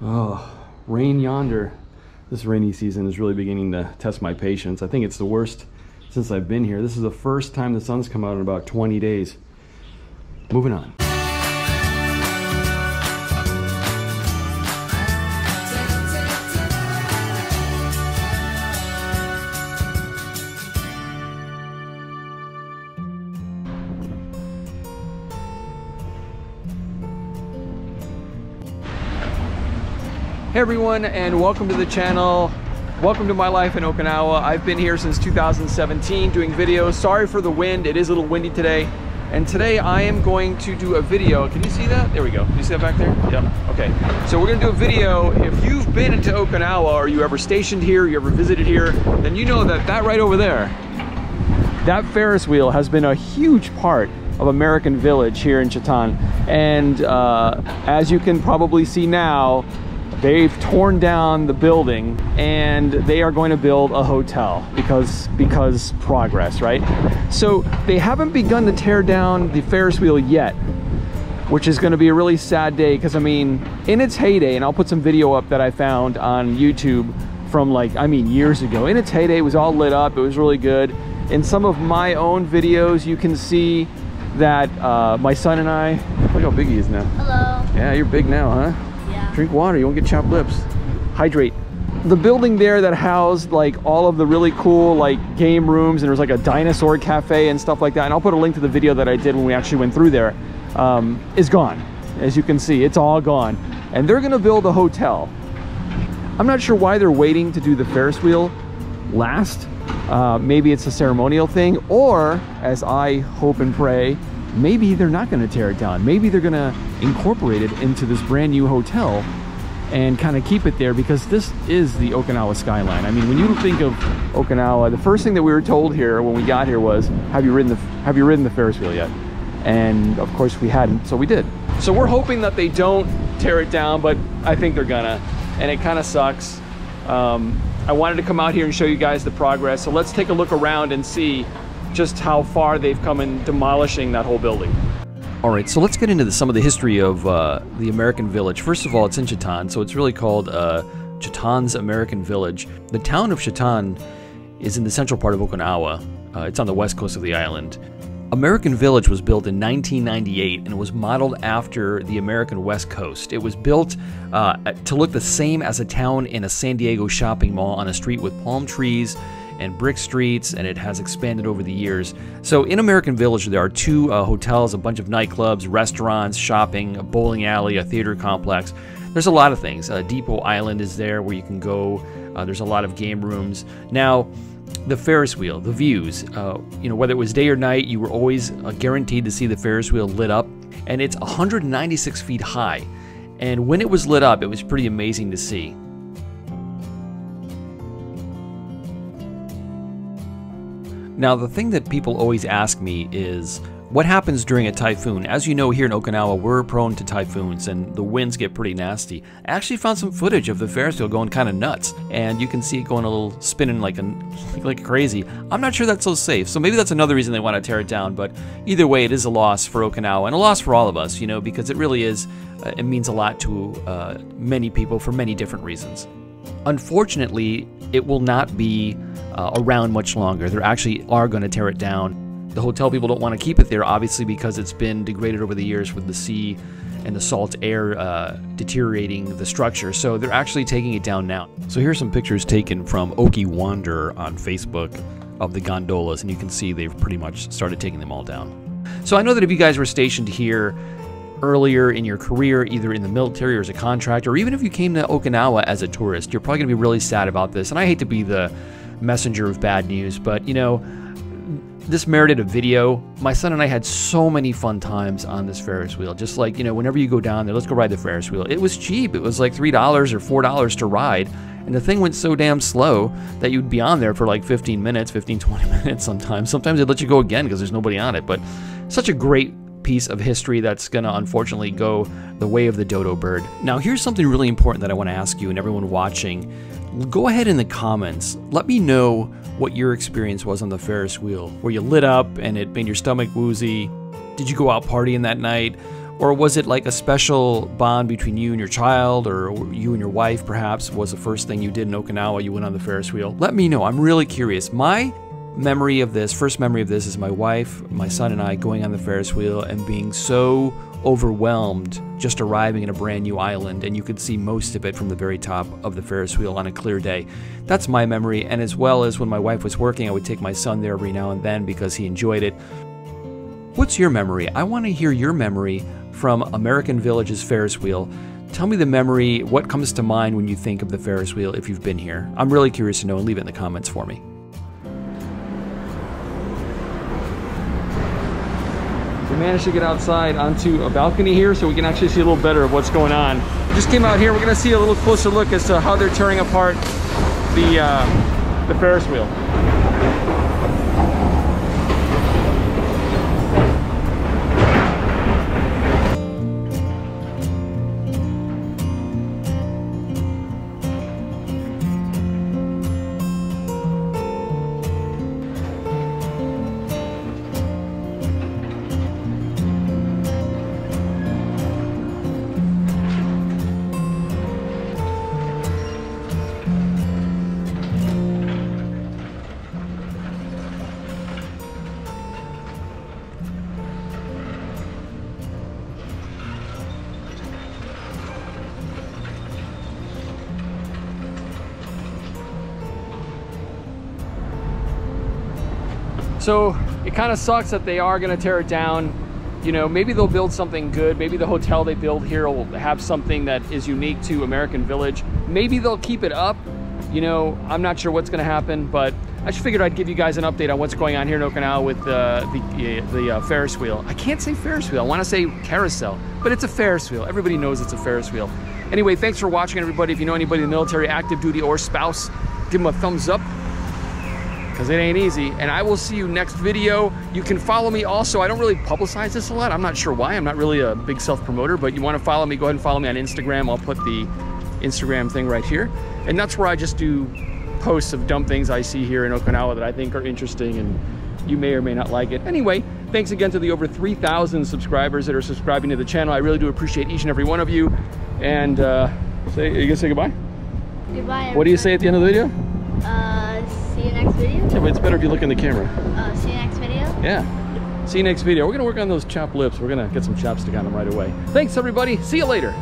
Oh, rain yonder. This rainy season is really beginning to test my patience. I think it's the worst since I've been here. This is the first time the sun's come out in about 20 days. Moving on. Hey everyone, and welcome to the channel. Welcome to my life in Okinawa. I've been here since 2017 doing videos. Sorry for the wind, it is a little windy today. And today I am going to do a video. Can you see that? There we go. Can you see that back there? Yep. Okay. So we're gonna do a video. If you've been into Okinawa, or you ever stationed here, you ever visited here, then you know that that right over there, that Ferris wheel has been a huge part of American Village here in Chitan. And as you can probably see now, they've torn down the building and they are going to build a hotel because progress, right? So they haven't begun to tear down the Ferris wheel yet, which is going to be a really sad day because, I mean, in its heyday, and I'll put some video up that I found on YouTube from years ago. In its heyday, it was all lit up. It was really good. In some of my own videos, you can see that my son and I, look how big he is now. Hello. Yeah, you're big now, huh? Drink water, you won't get chapped lips. Hydrate. The building there that housed all of the really cool game rooms, and there's a dinosaur cafe and stuff like that, and I'll put a link to the video that I did when we actually went through there, is gone. As you can see, it's all gone. And they're gonna build a hotel. I'm not sure why they're waiting to do the Ferris wheel last. Maybe it's a ceremonial thing, or as I hope and pray, maybe they're not going to tear it down. Maybe they're going to incorporate it into this brand new hotel and kind of keep it there, because this is the Okinawa skyline. I mean, when you think of Okinawa, the first thing that we were told here when we got here was, have you ridden the Ferris wheel yet? And of course we hadn't, so we did. So we're hoping that they don't tear it down, but I think they're gonna, and it kind of sucks. I wanted to come out here and show you guys the progress, so let's take a look around and see just how far they've come in demolishing that whole building. All right, so let's get into some of the history of the American Village. First of all, it's in Chitan, so it's really called Chitan's American Village. The town of Chitan is in the central part of Okinawa. It's on the west coast of the island. American Village was built in 1998 and was modeled after the American West Coast. It was built to look the same as a town in a San Diego shopping mall on a street with palm trees and brick streets, and it has expanded over the years. So in American Village, there are two hotels, a bunch of nightclubs, restaurants, shopping, a bowling alley, a theater complex. There's a lot of things. Depot Island is there where you can go. There's a lot of game rooms. Now, the Ferris wheel, the views, whether it was day or night, you were always guaranteed to see the Ferris wheel lit up, and it's 196 feet high. And when it was lit up, it was pretty amazing to see. Now, the thing that people always ask me is, what happens during a typhoon? As you know, here in Okinawa, we're prone to typhoons, and the winds get pretty nasty. I actually found some footage of the Ferris wheel going kind of nuts, and you can see it going a little spinning like crazy. I'm not sure that's so safe, so maybe that's another reason they want to tear it down, but either way, it is a loss for Okinawa, and a loss for all of us, because it really is, it means a lot to many people for many different reasons. Unfortunately, it will not be around much longer. They actually are going to tear it down. The hotel people don't want to keep it there, obviously, because it's been degraded over the years with the sea and the salt air deteriorating the structure. So they're actually taking it down now. So here's some pictures taken from Oki Wander on Facebook of the gondolas, and you can see they've pretty much started taking them all down. So I know that if you guys were stationed here earlier in your career, either in the military or as a contractor, or even if you came to Okinawa as a tourist, you're probably going to be really sad about this. And I hate to be the messenger of bad news, but this merited a video. My son and I had so many fun times on this Ferris wheel. Just whenever you go down there, let's go ride the Ferris wheel. It was cheap. It was like $3 or $4 to ride. And the thing went so damn slow that you'd be on there for like 15 minutes, 15, 20 minutes sometimes. Sometimes they'd let you go again because there's nobody on it. But such a great piece of history that's going to unfortunately go the way of the dodo bird. Now, here's something really important that I want to ask you and everyone watching. Go ahead in the comments. Let me know what your experience was on the Ferris wheel. Were you lit up and it made your stomach woozy? Did you go out partying that night? Or was it like a special bond between you and your child, or you and your wife perhaps was the first thing you did in Okinawa, you went on the Ferris wheel? Let me know, I'm really curious. My memory of this, first memory of this, is my wife, my son, and I going on the Ferris wheel and being so overwhelmed just arriving in a brand new island, and you could see most of it from the very top of the Ferris wheel on a clear day. That's my memory, and as well as when my wife was working, I would take my son there every now and then because he enjoyed it. What's your memory? I want to hear your memory from American Village's Ferris wheel. Tell me the memory, what comes to mind when you think of the Ferris wheel if you've been here. I'm really curious to know, and leave it in the comments for me. We managed to get outside onto a balcony here so we can actually see a little better of what's going on. We just came out here, we're gonna see a little closer look as to how they're tearing apart the Ferris wheel. So it kind of sucks that they are going to tear it down. You know, maybe they'll build something good. Maybe the hotel they build here will have something that is unique to American Village. Maybe they'll keep it up. You know, I'm not sure what's going to happen, but I just figured I'd give you guys an update on what's going on here in Okinawa with the Ferris wheel. I can't say Ferris wheel. I want to say carousel, but it's a Ferris wheel. Everybody knows it's a Ferris wheel. Anyway, thanks for watching, everybody. If you know anybody in the military, active duty or spouse, give them a thumbs up, because it ain't easy. And I will see you next video. You can follow me also. I don't really publicize this a lot. I'm not sure why. I'm not really a big self-promoter, but you want to follow me, go ahead and follow me on Instagram. I'll put the Instagram thing right here. And that's where I just do posts of dumb things I see here in Okinawa that I think are interesting, and you may or may not like it. Anyway, thanks again to the over 3,000 subscribers that are subscribing to the channel. I really do appreciate each and every one of you. And are you gonna say goodbye? Goodbye, everybody. What do you say at the end of the video? See you next video. Yeah, but it's better if you look in the camera. See you next video. Yeah. See you next video. We're gonna work on those chapped lips. We're gonna get some chapstick on them right away. Thanks, everybody. See you later.